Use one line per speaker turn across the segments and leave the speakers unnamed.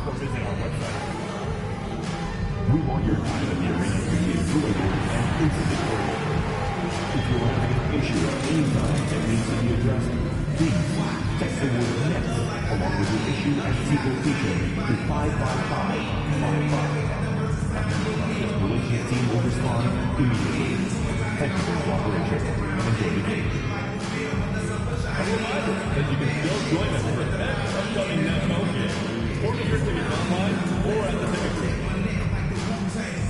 or visit our website. We want your time at the arena to be enjoyable and incident-free. If you are having an issue at any time that needs to be addressed, please text the word NEXT along with your issue and seek location to 55555. The relations team will respond immediately. Thank you for your cooperation and enjoy the game. A reminder that you can still join us for the next upcoming national game. Order your tickets online or at the ticket booth.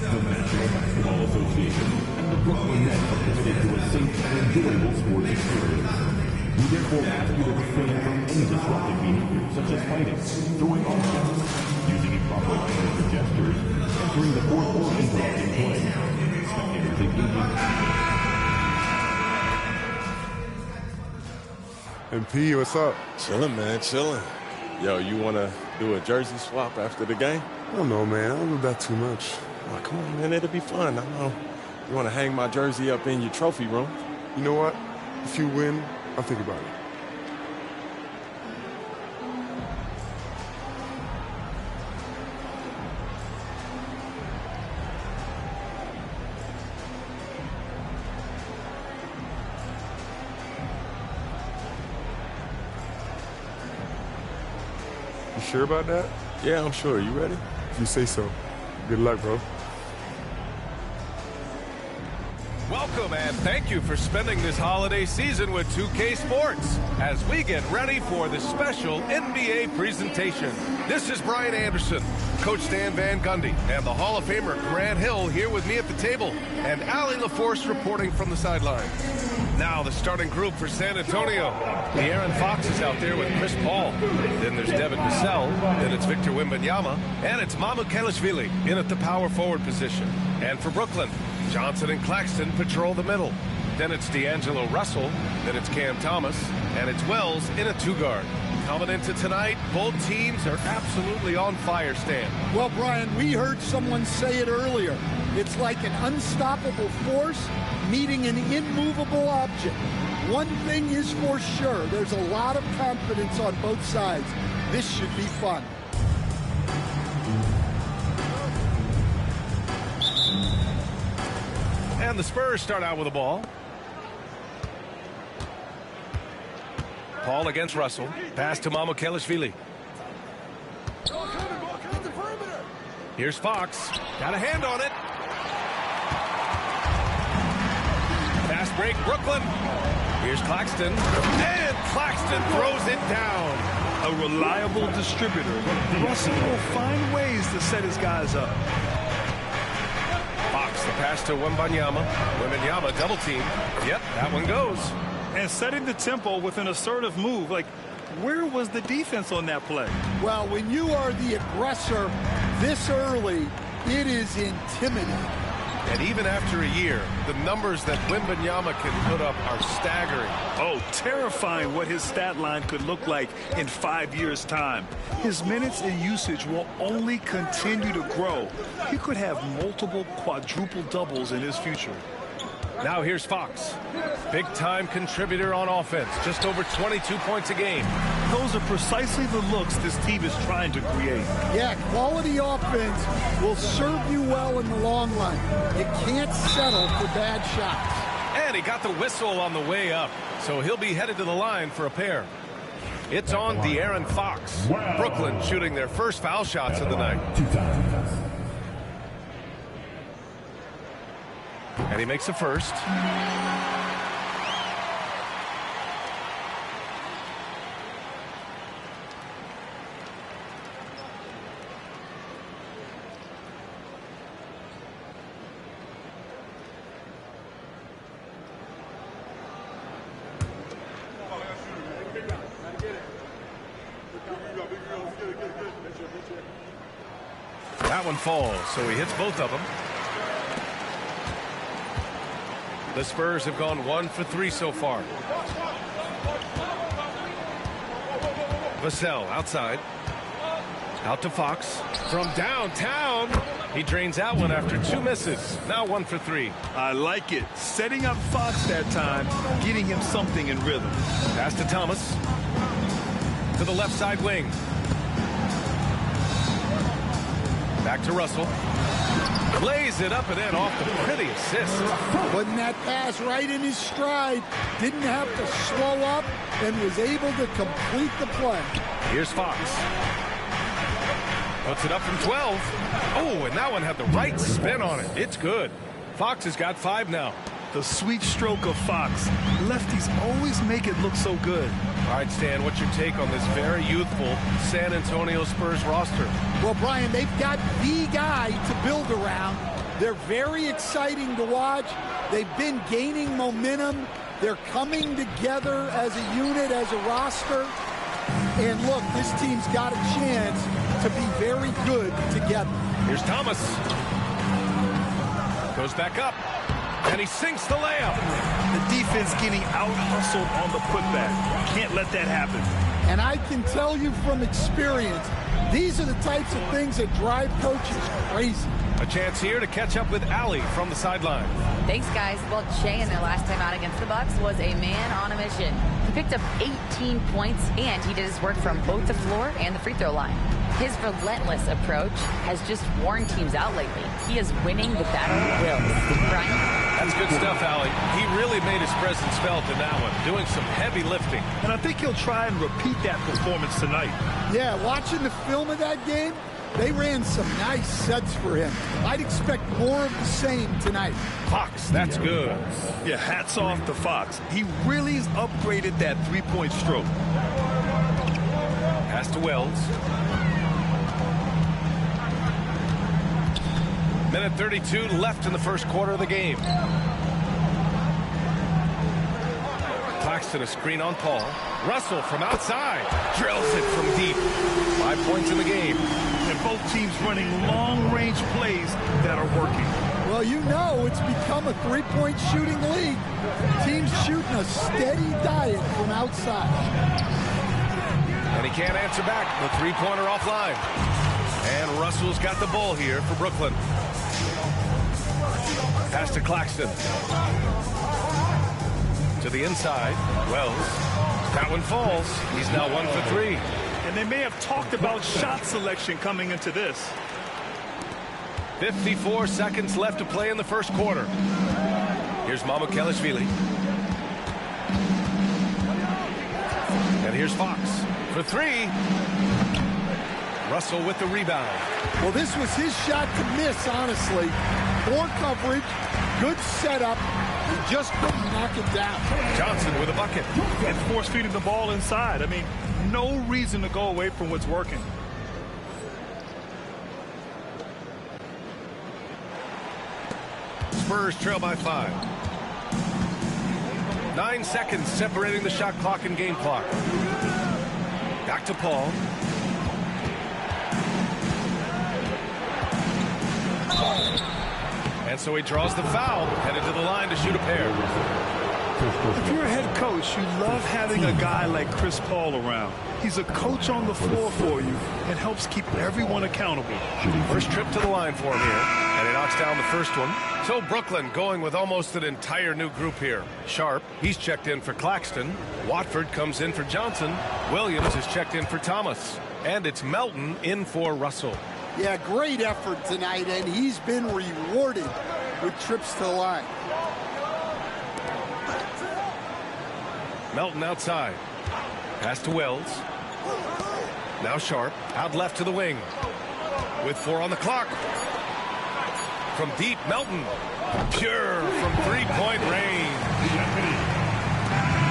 The National Basketball Association and the Brooklyn Nets are committed to a safe and enjoyable sports experience. We therefore ask you to refrain from any disruptive behavior, such as fighting, throwing objects, using improper hands or gestures, entering the court or interrupting play. Spectators engaging.
MP, what's up?
Chilling, man, chilling. Yo, you want to do a jersey swap after the game?
I don't know, man. I don't do that too much.
Oh, come on, man, it'll be fun. I know. You want to hang my jersey up in your trophy room?
You know what? If you win, I'll think about it. You sure about that?
Yeah, I'm sure. You ready?
If you say so. Good luck, bro.
Welcome and thank you for spending this holiday season with 2K Sports as we get ready for the special NBA presentation. This is Brian Anderson, Coach Stan Van Gundy, and the Hall of Famer Grant Hill here with me at the table, and Allie LaForce reporting from the sideline. Now the starting group for San Antonio. The Aaron Fox is out there with Chris Paul. Then there's Devin Vassell. Then it's Victor Wembanyama. And it's Mamukelashvili in at the power forward position. And for Brooklyn, Johnson and Claxton patrol the middle. Then it's D'Angelo Russell. Then it's Cam Thomas. And it's Wells in a two-guard. Coming into tonight, both teams are absolutely on fire, Stan.
Well, Brian, we heard someone say it earlier. It's like an unstoppable force meeting an immovable object. One thing is for sure, there's a lot of confidence on both sides. This should be fun.
And the Spurs start out with the ball. Paul against Russell. Pass to Mamukelashvili. Here's Fox. Got a hand on it. Fast break, Brooklyn. Here's Claxton. And Claxton throws it down.
A reliable distributor. Russell will find ways to set his guys up.
Fox, the pass to Wembanyama. Wembanyama double team. Yep, that one goes.
And setting the tempo with an assertive move. Like, where was the defense on that play?
Well, when you are the aggressor this early, it is intimidating.
And even after a year, the numbers that Wembanyama can put up are staggering.
Oh, terrifying what his stat line could look like in 5 years' time. His minutes and usage will only continue to grow. He could have multiple quadruple doubles in his future.
Now here's Fox. Big-time contributor on offense. Just over 22 points a game.
Those are precisely the looks this team is trying to create.
Yeah, quality offense will serve you well in the long run. You can't settle for bad shots.
And he got the whistle on the way up, so he'll be headed to the line for a pair. It's on De'Aaron Fox. Brooklyn shooting their first foul shots of the night. And he makes the first. That one falls, so he hits both of them. The Spurs have gone 1 for 3 so far. Vassell outside. Out to Fox. From downtown. He drains that one after 2 misses. Now 1 for 3.
I like it. Setting up Fox that time, getting him something in rhythm.
Pass to Thomas. To the left side wing. Back to Russell. Lays it up and in off the pretty assist.
Putting that pass right in his stride. Didn't have to slow up and was able to complete the play.
Here's Fox. Puts it up from 12. Oh, and that one had the right spin on it. It's good. Fox has got 5 now.
The sweet stroke of Fox. Lefties always make it look so good.
All right, Stan, what's your take on this very youthful San Antonio Spurs roster?
Well, Brian, they've got the guy to build around. They're very exciting to watch. They've been gaining momentum. They're coming together as a unit, as a roster. And look, this team's got a chance to be very good together.
Here's Thomas. Goes back up. And he sinks the layup.
The defense getting out-hustled on the putback. Can't let that happen.
And I can tell you from experience, these are the types of things that drive coaches crazy.
A chance here to catch up with Allie from the sideline.
Thanks, guys. Well, Shea in their last time out against the Bucks was a man on a mission. He picked up 18 points, and he did his work from both the floor and the free throw line. His relentless approach has just worn teams out lately. He is winning the battle of wills. Brian?
That's good stuff, Allie. He really made his presence felt in that one, doing some heavy lifting.
And I think he'll try and repeat that performance tonight.
Yeah, watching the film of that game, they ran some nice sets for him. I'd expect more of the same tonight.
Fox, that's good.
Yeah, hats off to Fox. He really has upgraded that three-point stroke.
Pass to Wells. Minute 32 left in the first quarter of the game. Claxton a screen on Paul. Russell from outside. Drills it from deep. 5 points in the game.
And both teams running long-range plays that are working.
Well, you know it's become a three-point shooting league. Teams shooting a steady diet from outside.
And he can't answer back. The three-pointer offline. And Russell's got the ball here for Brooklyn. Pass to Claxton. To the inside. Wells. That one falls. He's now 1 for 3.
And they may have talked about shot selection coming into this.
54 seconds left to play in the first quarter. Here's Mamukelashvili. And here's Fox for 3. Russell with the rebound.
Well, this was his shot to miss, honestly. Poor coverage, good setup. He just couldn't knock it down.
Johnson with a bucket.
And force feeding the ball inside. I mean, no reason to go away from what's working.
Spurs trail by 5. 9 seconds separating the shot clock and game clock. Back to Paul. And so he draws the foul, headed to the line to shoot a pair.
If you're a head coach, you love having a guy like Chris Paul around. He's a coach on the floor for you and helps keep everyone accountable.
First trip to the line for him here, and he knocks down the first one. So Brooklyn going with almost an entire new group here. Sharp, he's checked in for Claxton. Watford comes in for Johnson. Williams is checked in for Thomas. And it's Melton in for Russell.
Yeah, great effort tonight, and he's been rewarded with trips to the line.
Melton outside. Pass to Wells. Now Sharp, out left to the wing. With 4 on the clock. From deep, Melton. Pure from three-point range.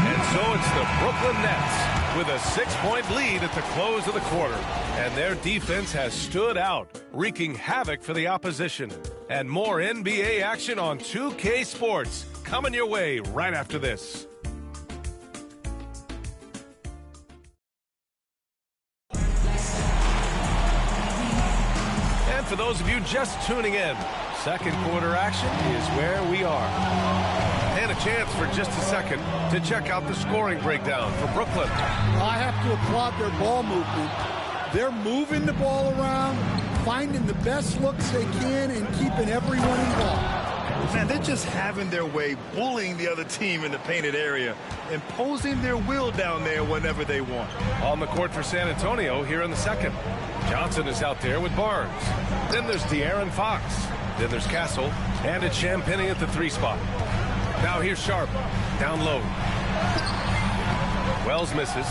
And so it's the Brooklyn Nets with a 6-point lead at the close of the quarter. And their defense has stood out, wreaking havoc for the opposition. And more NBA action on 2K Sports coming your way right after this. And for those of you just tuning in, second quarter action is where we are. And a chance for just a second to check out the scoring breakdown for Brooklyn.
I have to applaud their ball movement. They're moving the ball around, finding the best looks they can, and keeping everyone involved.
Man, they're just having their way, bullying the other team in the painted area, imposing their will down there whenever they want.
On the court for San Antonio here in the second. Johnson is out there with Barnes. Then there's De'Aaron Fox. Then there's Castle. And it's Champagnie at the 3 spot. Now here's Sharp. Down low. Wells misses.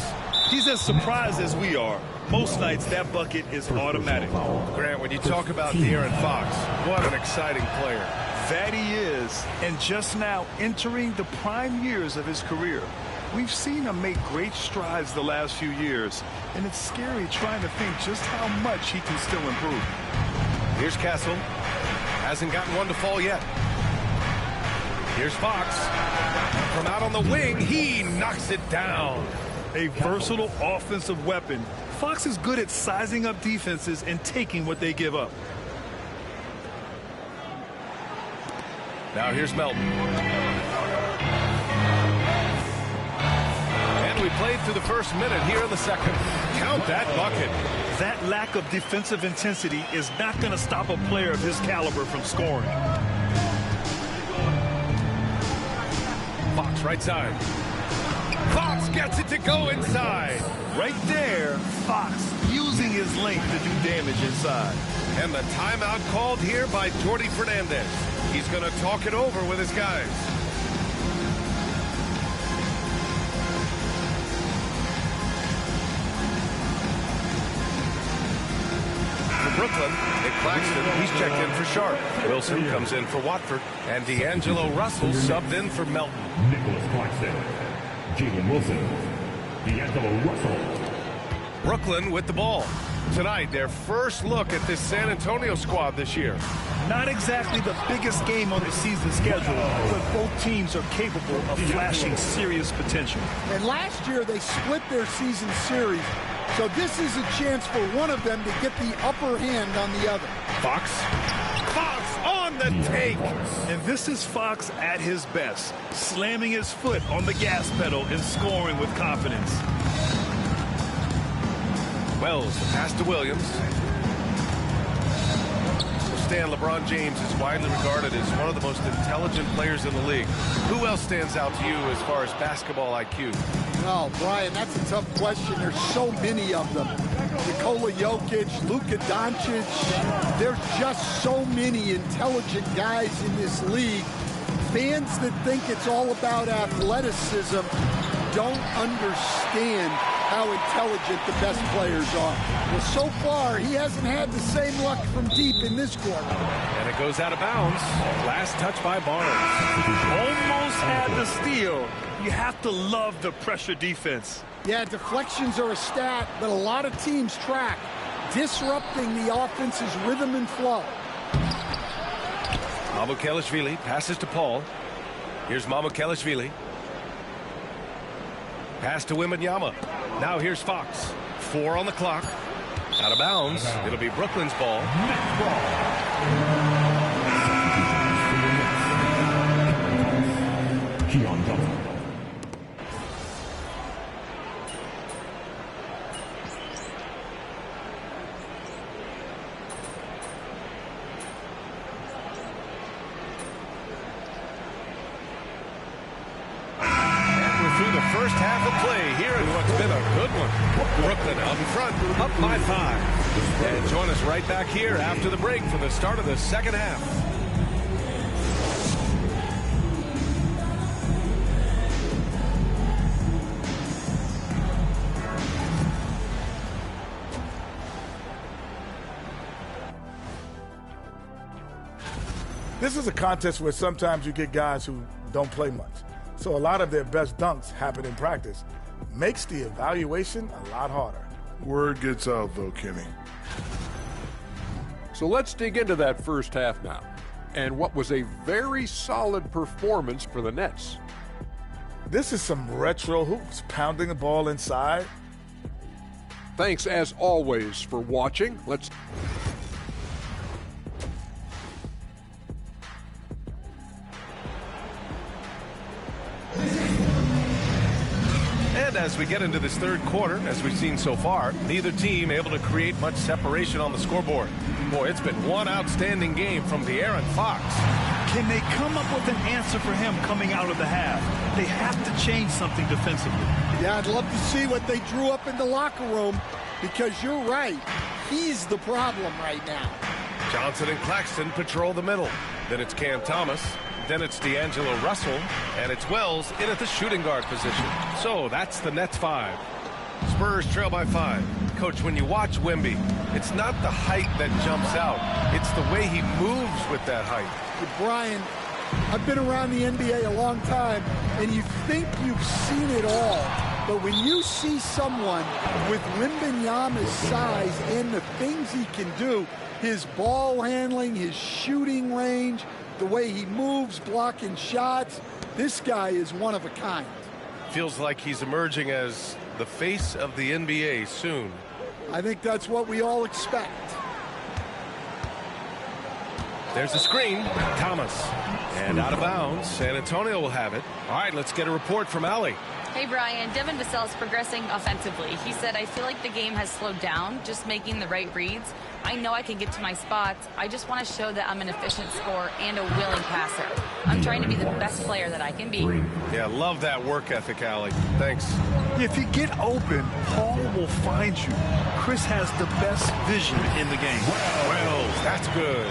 He's as surprised as we are. Most nights, that bucket is automatic.
Grant, when you talk about De'Aaron Fox, what an exciting player.
That he is. And just now entering the prime years of his career. We've seen him make great strides the last few years. And it's scary trying to think just how much he can still improve.
Here's Castle. Hasn't gotten one to fall yet. Here's Fox. From out on the wing, he knocks it down.
A versatile offensive weapon. Fox is good at sizing up defenses and taking what they give up.
Now here's Melton. And we played through the first minute here in the second. Count that bucket.
That lack of defensive intensity is not going to stop a player of his caliber from scoring.
Fox right side. Fox gets it to go inside.
Right there, Fox using his length to do damage inside.
And the timeout called here by Jordi Fernandez. He's going to talk it over with his guys. For Brooklyn, Nick Claxton, he's checked in for Sharp. Wilson comes in for Watford. And D'Angelo Russell subbed in for Melton.
Nicholas Claxton, Jalen Wilson, D'Angelo Russell.
Brooklyn with the ball. Tonight, their first look at this San Antonio squad this year.
Not exactly the biggest game on the season schedule, but both teams are capable of flashing serious potential.
And last year they split their season series, so this is a chance for one of them to get the upper hand on the other.
Fox. Fox on the take.
And this is Fox at his best, slamming his foot on the gas pedal and scoring with confidence.
Wells, the pass to Williams. Stan, LeBron James is widely regarded as one of the most intelligent players in the league. Who else stands out to you as far as basketball IQ?
Oh, Brian, that's a tough question. There's so many of them. Nikola Jokic, Luka Doncic. There's just so many intelligent guys in this league. Fans that think it's all about athleticism don't understand how intelligent the best players are. Well, so far, he hasn't had the same luck from deep in this quarter.
And it goes out of bounds. Last touch by Barnes.
Almost had the steal. You have to love the pressure defense.
Yeah, deflections are a stat that a lot of teams track, disrupting the offense's rhythm and flow.
Mamukelashvili passes to Paul. Here's Mamukelashvili. Pass to Wembanyama. Now here's Fox. 4 on the clock. Out of bounds. It'll be Brooklyn's ball.
Keon Johnson.
First half of play here in what's been a good one. Brooklyn out in front, up by 5. And join us right back here after the break for the start of the second half.
This is a contest where sometimes you get guys who don't play much. So a lot of their best dunks happen in practice. Makes the evaluation a lot harder.
Word gets out, though, Kenny.
So let's dig into that first half now, and what was a very solid performance for the Nets.
This is some retro hoops, pounding the ball inside.
Thanks, as always, for watching. Let's...
And as we get into this third quarter, as we've seen so far, neither team able to create much separation on the scoreboard. Boy, it's been one outstanding game from De'Aaron Fox.
Can they come up with an answer for him coming out of the half? They have to change something defensively.
Yeah, I'd love to see what they drew up in the locker room, because you're right. He's the problem right now.
Johnson and Claxton patrol the middle. Then it's Cam Thomas. Then it's D'Angelo Russell. And it's Wells in at the shooting guard position. So that's the Nets 5. Spurs trail by 5. Coach, when you watch Wemby, it's not the height that jumps out. It's the way he moves with that height.
Brian, I've been around the NBA a long time, and you think you've seen it all. But when you see someone with Wembanyama's size and the things he can do, his ball handling, his shooting range, the way he moves, blocking shots, this guy is one of a kind.
Feels like he's emerging as the face of the NBA soon.
I think that's what we all expect.
There's a screen. Thomas. And out of bounds. San Antonio will have it. All right, let's get a report from Allie.
Hey, Brian. Devin Vassell's progressing offensively. He said, I feel like the game has slowed down, just making the right reads. I know I can get to my spots. I just want to show that I'm an efficient scorer and a willing passer. I'm trying to be the best player that I can be.
Yeah, love that work ethic, Allie. Thanks.
If you get open, Paul will find you. Chris has the best vision in the game.
Well, that's good.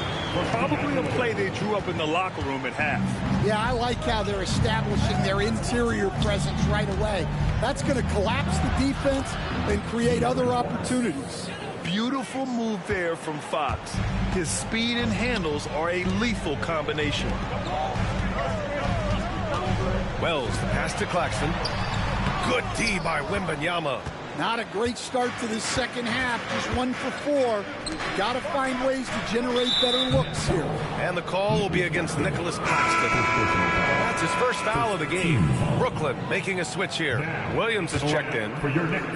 Probably a play they drew up in the locker room at half.
Yeah, I like how they're establishing their interior presence right away. That's going to collapse the defense and create other opportunities.
Beautiful move there from Fox. His speed and handles are a lethal combination.
Wells, the pass to Claxton. Good D by Wembanyama.
Not a great start to this second half, just 1 for 4. Got to find ways to generate better looks here.
And the call will be against Nicholas Claxton. That's his first foul of the game. Brooklyn making a switch here. Williams is checked in.
For your next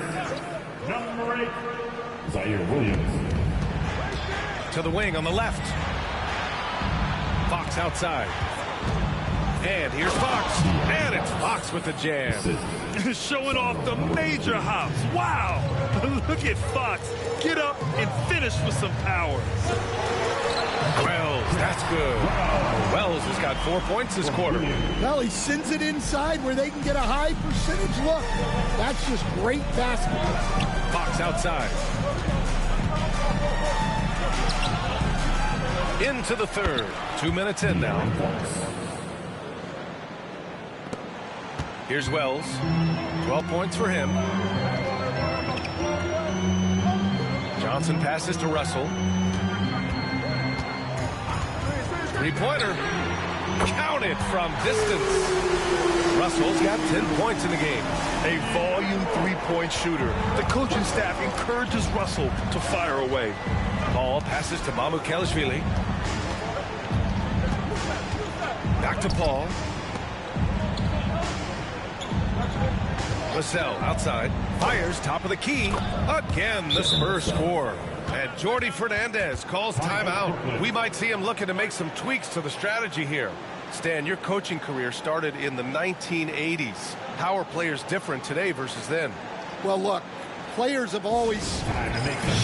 number 8, Zaire Williams.
To the wing on the left. Fox outside. And here's Fox. And it's Fox with the jam.
Showing off the major hops. Wow. Look at Fox. Get up and finish with some power.
Wells, that's good. Wells has got 4 points this quarter.
Well, he sends it inside where they can get a high percentage look. That's just great basketball.
Fox outside. Into the third. 2 minutes in now. Here's Wells. 12 points for him. Johnson passes to Russell. Three-pointer. Counted from distance. Russell's got 10 points in the game.
A volume three-point shooter. The coaching staff encourages Russell to fire away.
Ball passes to Mamukelashvili. Back to Paul. Vassell outside. Fires top of the key. Again, the Spurs score. And Jordi Fernandez calls timeout. We might see him looking to make some tweaks to the strategy here. Stan, your coaching career started in the 1980s. How are players different today versus then?
Well, look, players have always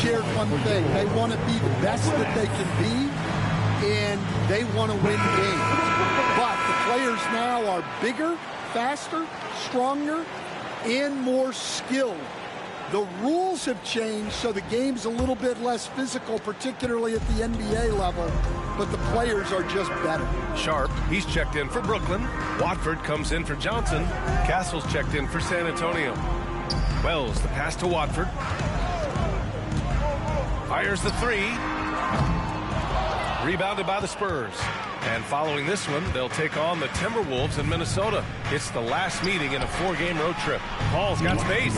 shared one thing. They want to be the best that they can be, and they want to win games. But the players now are bigger, faster, stronger, and more skilled. The rules have changed, so the game's a little bit less physical, particularly at the NBA level, but the players are just better.
Sharp, he's checked in for Brooklyn. Watford comes in for Johnson. Castle's checked in for San Antonio. Wells, the pass to Watford. Fires the three. Rebounded by the Spurs. And following this one, they'll take on the Timberwolves in Minnesota. It's the last meeting in a 4-game road trip. Paul's got space.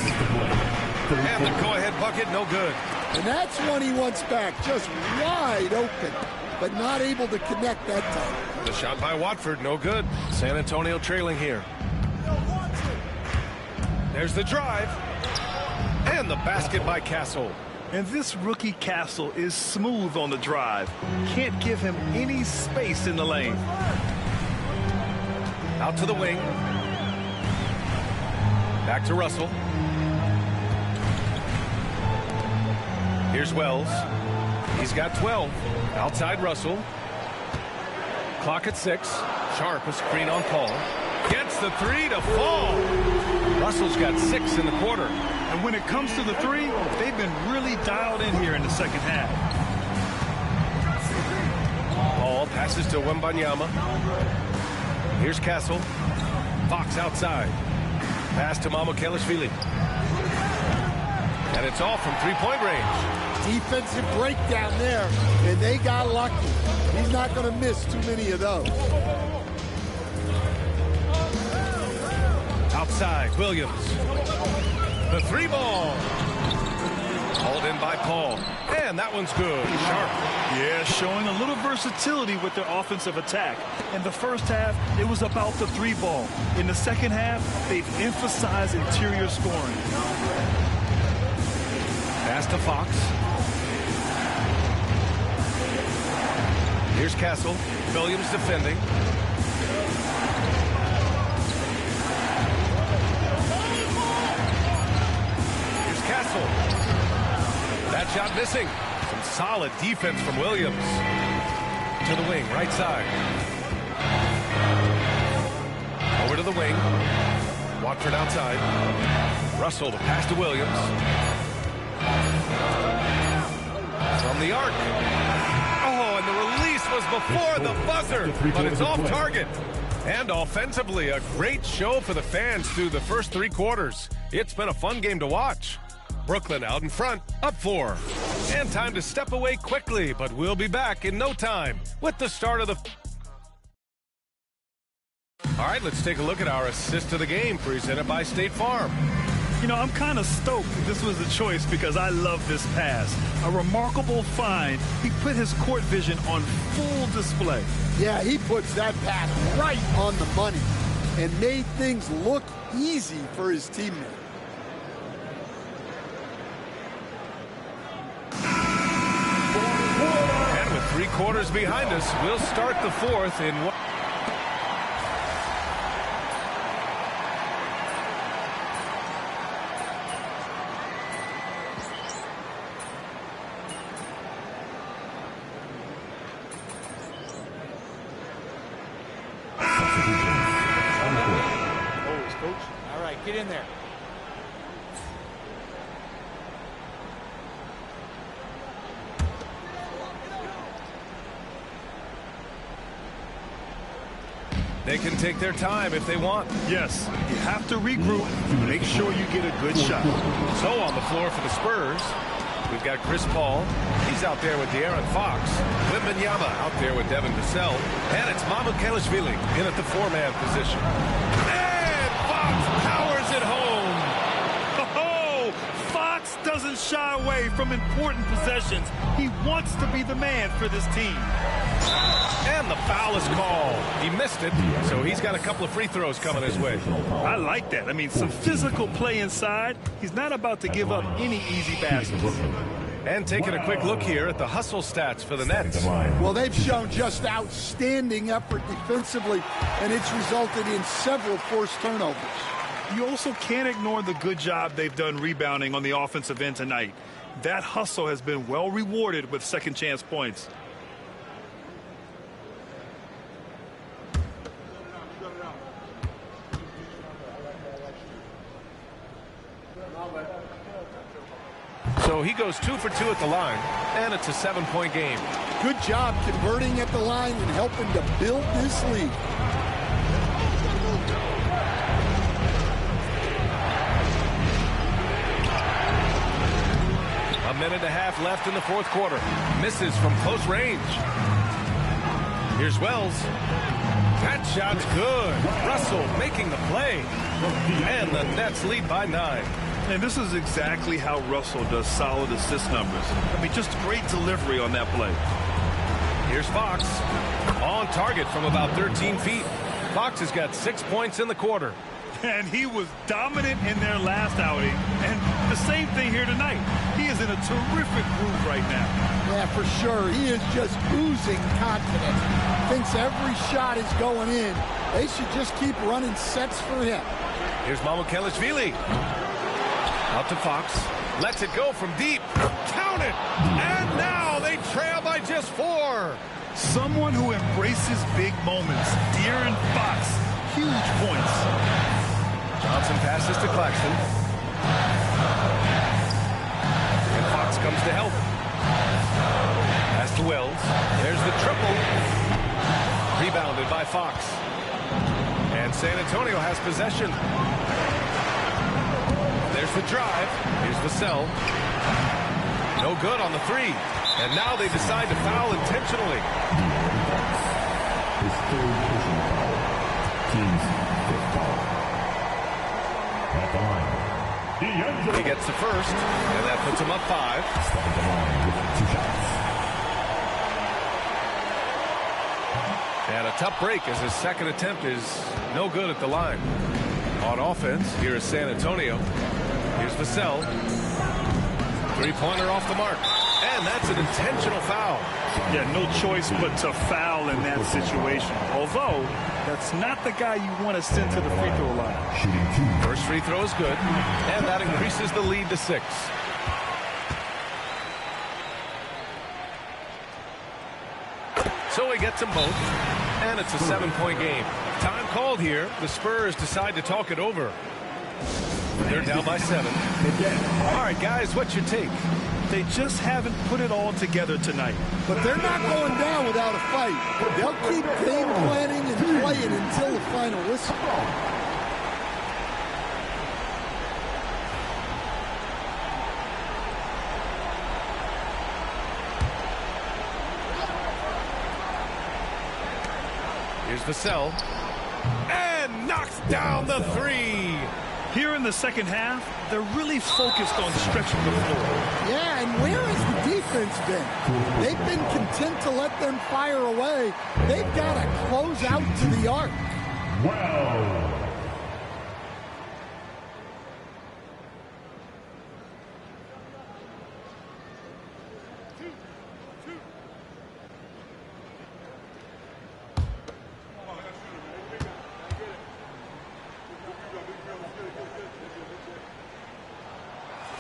And the go-ahead bucket, no good.
And that's one he wants back, just wide open, but not able to connect that time.
The shot by Watford, no good. San Antonio trailing here. There's the drive. And the basket by Castle.
And this rookie Castle is smooth on the drive. Can't give him any space in the lane.
Out to the wing. Back to Russell. Here's Wells. He's got 12. Outside Russell. Clock at 6. Sharp, a screen on Paul. Gets the three to fall. Russell's got 6 in the quarter.
And when it comes to the three, they've been really dialed in here in the second half.
Paul passes to Wembanyama. Here's Castle. Fox outside. Pass to Mamukelashvili. And it's all from three-point range.
Defensive breakdown there, and they got lucky. He's not going to miss too many of those.
Outside, Williams. The three ball. Hauled in by Paul. And that one's good. Sharp.
Yeah, showing a little versatility with their offensive attack. In the first half, it was about the three ball. In the second half, they've emphasized interior scoring.
Pass to Fox. Here's Castle. Williams defending. Here's Castle. That shot missing. Some solid defense from Williams. To the wing, right side. Over to the wing. Watford outside. Russell to pass to Williams. From the arc. Oh, and the release was before the buzzer, but it's off target. And offensively, a great show for the fans through the first 3 quarters. It's been a fun game to watch. Brooklyn out in front, up 4. And time to step away quickly, but we'll be back in no time with the start of the... All right, let's take a look at our assist of the game presented by State Farm.
You know, I'm kind of stoked this was the choice because I love this pass. A remarkable find. He put his court vision on full display.
Yeah, he puts that pass right on the money and made things look easy for his teammate.
And with 3 quarters behind us, we'll start the 4th in one.
Get in there.
They can take their time if they want.
Yes, you have to regroup. Make sure you get a good shot.
So on the floor for the Spurs, we've got Chris Paul. He's out there with De'Aaron Fox. Wembanyama out there with Devin Vassell. And it's Mamukelashvili in at the 4-man position. And Fox powers it home.
Fox doesn't shy away from important possessions. He wants to be the man for this team.
And the foul is called. He missed it, so he's got a couple of free throws coming his way.
I like that. I mean, some physical play inside. He's not about to give up any easy baskets.
And taking a quick look here at the hustle stats for the Nets.
Well, they've shown just outstanding effort defensively, and it's resulted in several forced turnovers.
You also can't ignore the good job they've done rebounding on the offensive end tonight. That hustle has been well rewarded with second chance points.
So he goes 2 for 2 at the line, and it's a 7-point game.
Good job converting at the line and helping to build this lead.
A minute and a half left in the 4th quarter. Misses from close range. Here's Wells. That shot's good. Russell making the play. And the Nets lead by 9.
And this is exactly how Russell does solid assist numbers. I mean, just great delivery on that play.
Here's Fox. On target from about 13 feet. Fox has got 6 points in the quarter.
And he was dominant in their last outing. And the same thing here tonight. He is in a terrific groove right now.
Yeah, for sure. He is just oozing confidence. Thinks every shot is going in. They should just keep running sets for him.
Here's Mamukelashvili. Out to Fox. Lets it go from deep. Count it. And now they trail by just 4.
Someone who embraces big moments. De'Aaron Fox, huge points.
Johnson passes to Claxton. And Fox comes to help. Pass to Wells. There's the triple. Rebounded by Fox. And San Antonio has possession. There's the drive. Here's Vassell. No good on the three. And now they decide to foul intentionally.
His third personal foul. Team's fifth foul. At the line,
he gets the first, and that puts him up 5.
stepping the line with 2 shots.
And a tough break as his second attempt is no good at the line. On offense, here is San Antonio. Here's Vassell. Three-pointer off the mark. And that's an intentional foul.
Yeah, no choice but to foul in that situation. Although, that's not the guy you want to send to the free throw line.
Shooting 2.
First free throw is good, and that increases the lead to 6. So he gets them both, and it's a 7-point game. Time called here. The Spurs decide to talk it over. They're down by 7. All right, guys, what's your take?
They just haven't put it all together tonight.
But they're not going down without a fight. They'll keep game planning and playing until the final whistle.
Here's Vassell. And knocks down the 3.
Here in the second half, they're really focused on stretching the floor.
Yeah, and where has the defense been? They've been content to let them fire away. They've got to close out to the arc.
Well.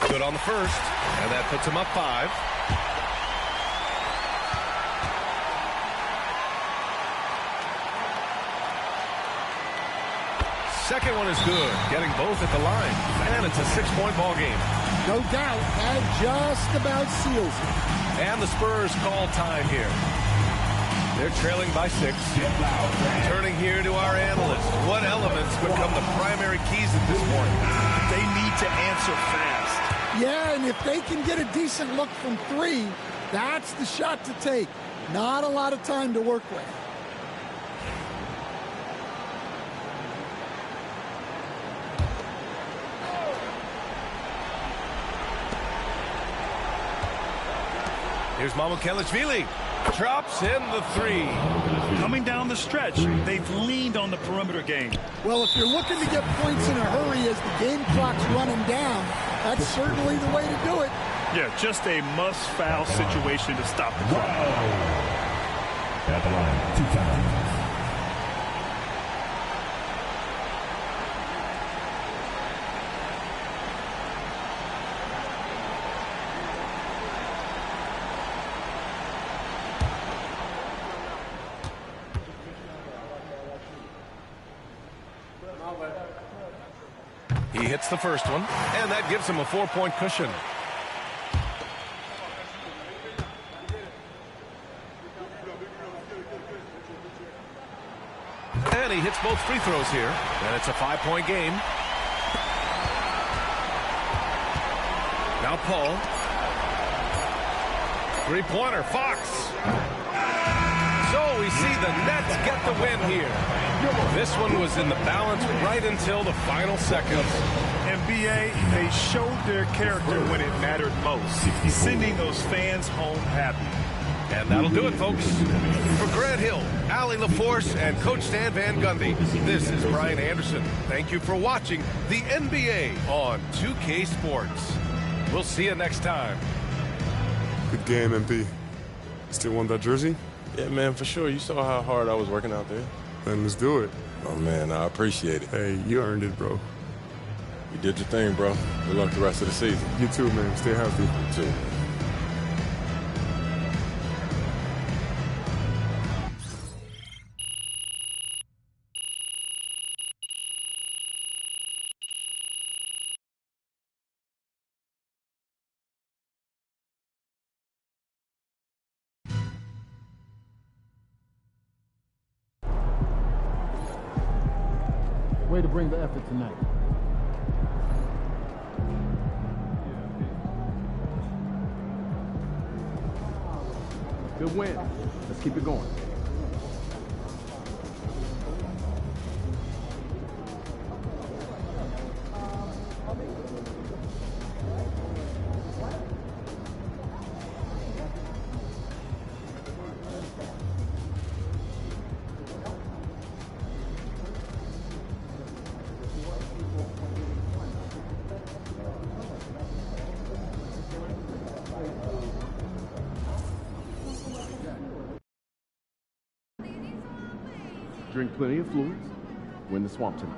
Good on the first, and that puts him up 5. Second one is good, getting both at the line, and it's a 6-point ball game.
No doubt, that just about seals it.
And the Spurs call time here. They're trailing by 6. Turning here to our analysts. What elements become the primary keys at this point?
They need to answer fast.
Yeah, and if they can get a decent look from 3, that's the shot to take. Not a lot of time to work with.
Here's Mamukelashvili. Drops in the 3.
Coming down the stretch, they've leaned on the perimeter game.
Well, if you're looking to get points in a hurry as the game clock's running down, that's certainly the way to do it.
Yeah, just a must-foul situation to stop the clock.
At the line, 2 times.
He hits the first one, and that gives him a 4-point cushion. And he hits both free throws here, and it's a 5-point game. Now Paul. Three-pointer, Fox. So we see the Nets get the win here. This one was in the balance right until the final seconds.
NBA, they showed their character when it mattered most, sending those fans home happy.
And that'll do it, folks. For Grant Hill, Allie LaForce, and Coach Stan Van Gundy, this is Brian Anderson. Thank you for watching the NBA on 2K Sports. We'll see you next time.
Good game, MP. Still want that jersey?
Yeah, man, for sure. You saw how hard I was working out there.
Then let's do it.
Oh, man, I appreciate it.
Hey, you earned it, bro.
You did your thing, bro. Good luck the rest of the season.
You too, man. Stay healthy.
You too.
Way to bring the effort tonight.
Good win. Let's keep it going. Drink plenty of fluids. Win the swamp tonight.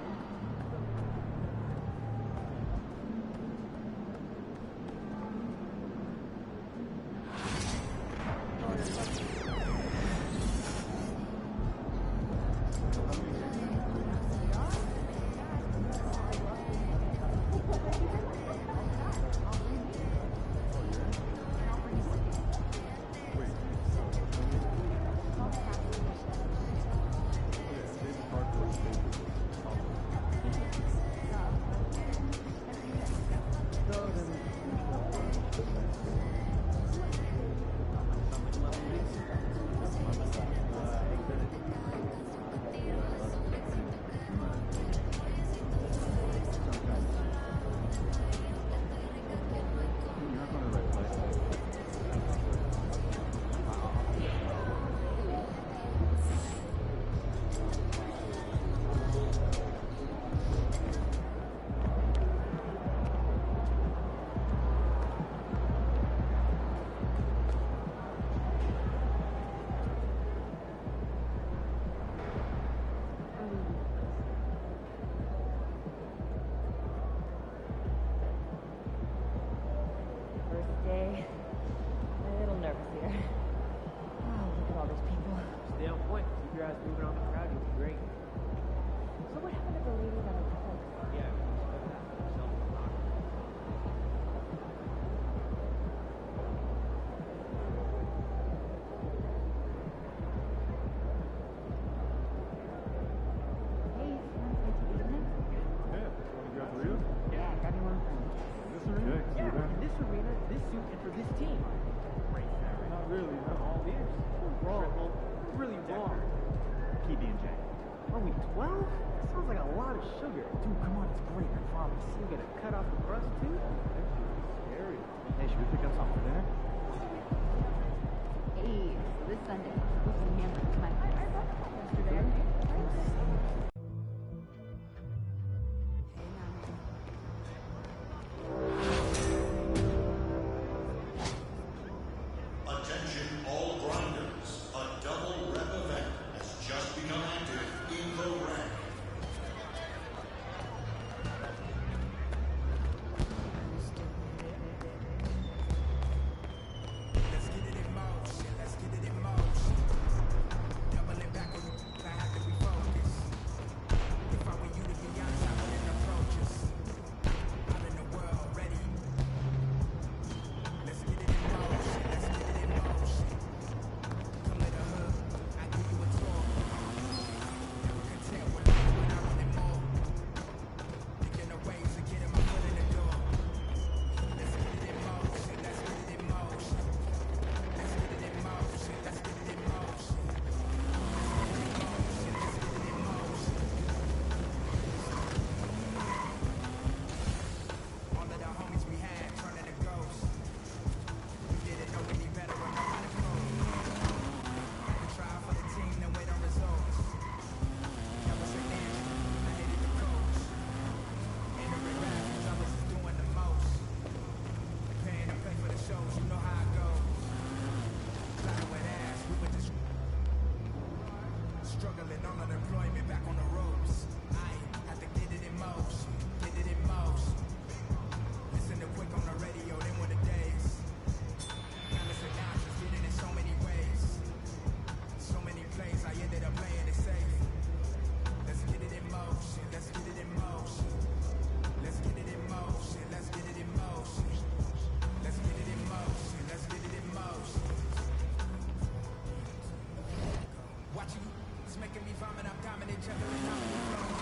Watching you, it's making me vomit. I'm dominant, juggling, I'm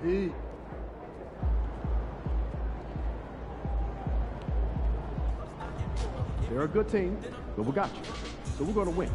They're a good team, but we got you. So we're going to win.